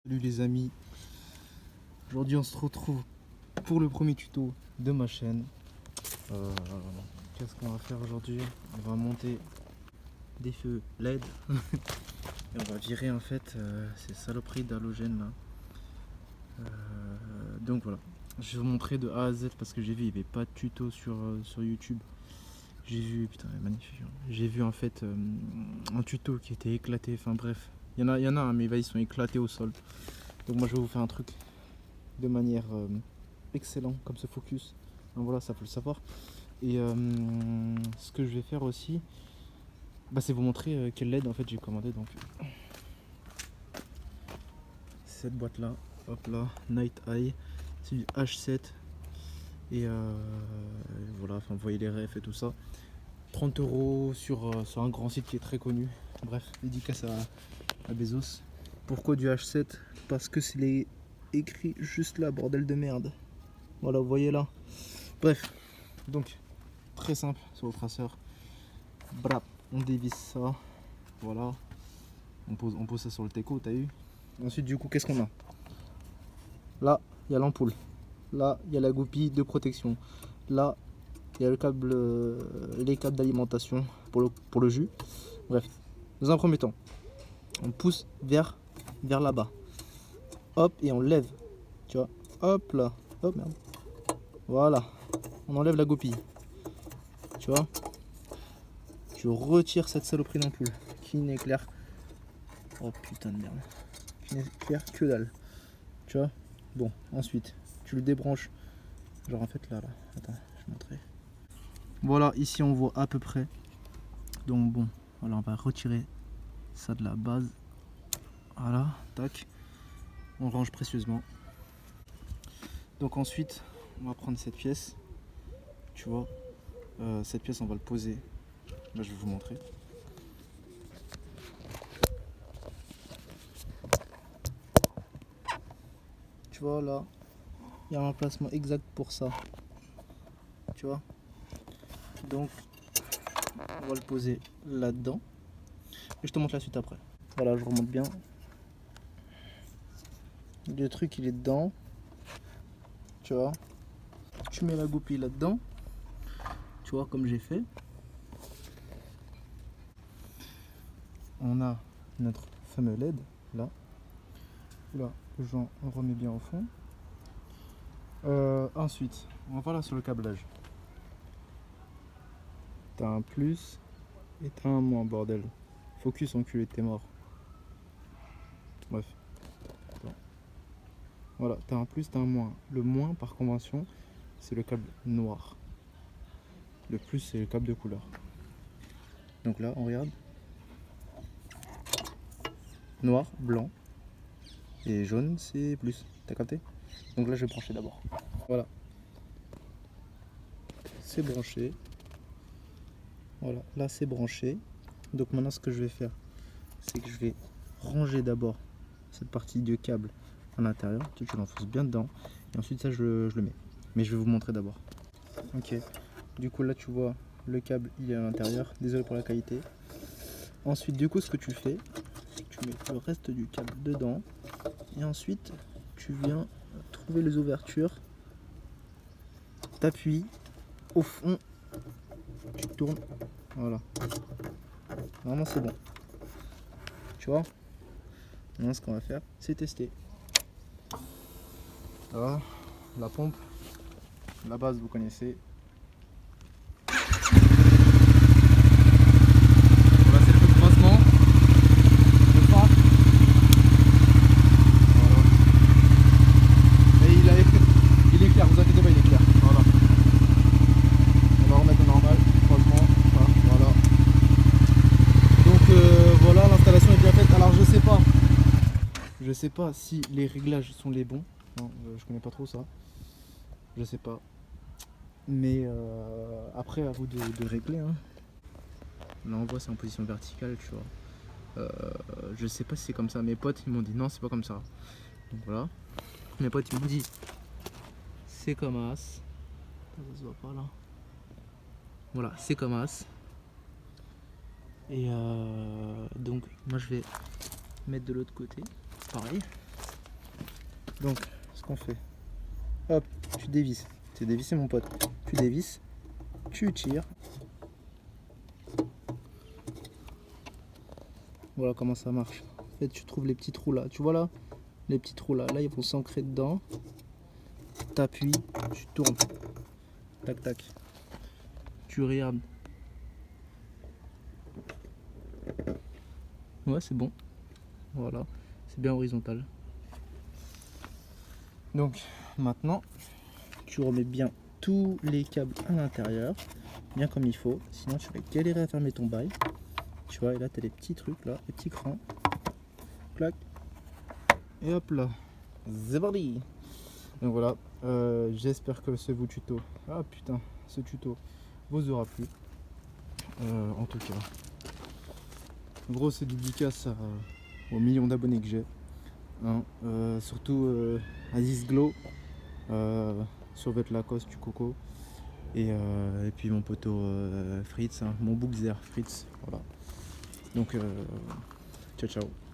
Salut les amis, aujourd'hui on se retrouve pour le premier tuto de ma chaîne. Qu'est-ce qu'on va faire aujourd'hui? On va monter des feux LED et on va virer en fait ces saloperies d'halogène là. Donc voilà, je vais vous montrer de A à Z parce que j'ai vu il n'y avait pas de tuto sur YouTube. J'ai vu, putain magnifique, j'ai vu en fait un tuto qui était éclaté, enfin bref, il y en a un, mais ils sont éclatés au sol. Donc moi je vais vous faire un truc de manière excellente comme ce focus. Donc voilà, ça faut le savoir. Et ce que je vais faire aussi, bah, c'est vous montrer quelle LED en fait j'ai commandé. Donc cette boîte là, hop là, Night Eye, c'est du H7 et voilà, enfin vous voyez les refs et tout ça. 30 € sur un grand site qui est très connu. Bref, dédicace à Bezos. Pourquoi du H7? Parce que c'est les écrit juste là, bordel de merde. Voilà, vous voyez là. Bref, donc très simple sur le traceur. Brap, on dévisse ça. Voilà, on pose ça sur le teco, t'as vu. Ensuite, du coup, qu'est-ce qu'on a? Là, il y a l'ampoule. Là, il y a la goupille de protection. Là, il y a le câble, les câbles d'alimentation pour le jus. Bref, dans un premier temps, on pousse vers là-bas. Hop, et on lève. Tu vois, hop là. Hop, merde. Voilà, on enlève la goupille. Tu vois, tu retires cette saloperie d'ampoule qui n'éclaire. Oh putain de merde. Qui n'éclaire que dalle. Tu vois. Bon, ensuite, tu le débranches. Genre en fait là. Attends, je vais montrer. Voilà, ici on voit à peu près. Donc bon, voilà, on va retirer ça de la base. Voilà, tac. On range précieusement. Donc ensuite, on va prendre cette pièce. Tu vois, cette pièce on va le poser. Là je vais vous montrer. Tu vois là, il y a un emplacement exact pour ça. Tu vois. Donc on va le poser là-dedans. Et je te montre la suite après. Voilà, je remonte bien. Le truc il est dedans. Tu vois. Tu mets la goupille là-dedans. Tu vois comme j'ai fait. On a notre fameux LED là. Là, le joint on remet bien au fond. Ensuite, on va là sur le câblage. T'as un plus et t'as un moins, bordel. Focus enculé, t'es mort. Bref. Attends. Voilà, t'as un plus, t'as un moins. Le moins, par convention, c'est le câble noir. Le plus, c'est le câble de couleur. Donc là, on regarde. Noir, blanc. Et jaune, c'est plus. T'as capté? Donc là, je vais brancher d'abord. Voilà. C'est branché. Voilà, là, c'est branché. Donc maintenant, ce que je vais faire, c'est que je vais ranger d'abord cette partie du câble à l'intérieur. Tu l'enfonces bien dedans. Et ensuite, ça, je le mets. Mais je vais vous montrer d'abord. Ok. Du coup, là, tu vois, le câble, il est à l'intérieur. Désolé pour la qualité. Ensuite, du coup, ce que tu fais, c'est que tu mets le reste du câble dedans. Et ensuite, tu viens trouver les ouvertures. T'appuies au fond. Tu tournes. Voilà. Normalement, c'est bon. Tu vois? Maintenant, ce qu'on va faire, c'est tester. Voilà, la pompe. La base, vous connaissez. Voilà, c'est le feu de croisement. Le phare. Voilà. Et il est clair, vous inquiétez pas, il est clair. Voilà. On va remettre au normal. Croisement. Voilà. Donc voilà, l'installation est bien faite. Alors je sais pas si les réglages sont les bons. Non, je connais pas trop ça. Je sais pas. Mais après, à vous de régler. Hein. Là, on voit c'est en position verticale, tu vois. Je sais pas si c'est comme ça. Mes potes, ils m'ont dit non, c'est pas comme ça. Donc voilà. Mes potes, ils m'ont dit c'est comme as. Ça se voit pas là. Voilà, c'est comme as. Et donc, moi, je vais mettre de l'autre côté. Pareil. Donc, ce qu'on fait, hop, tu dévisses. C'est dévissé, mon pote. Tu dévisses, tu tires. Voilà comment ça marche. En fait, tu trouves les petits trous là. Tu vois là, les petits trous là. Là, ils vont s'ancrer dedans. T'appuies, tu tournes. Tac, tac. Tu regardes. Ouais, c'est bon. Voilà, c'est bien horizontal. Donc, maintenant, tu remets bien tous les câbles à l'intérieur, bien comme il faut. Sinon, tu vas galérer à fermer ton bail. Tu vois, et là, tu as les petits trucs là, les petits crans. Clac. Et hop là. C'est parti. Donc voilà, j'espère que ce tuto, ce tuto vous aura plu. En tout cas, grosse dédicace aux millions d'abonnés que j'ai. Hein, surtout à Glow, sur votre Lacoste du Coco. Et puis mon poteau Fritz, hein, mon Bookzer Fritz. Voilà. Donc, ciao ciao.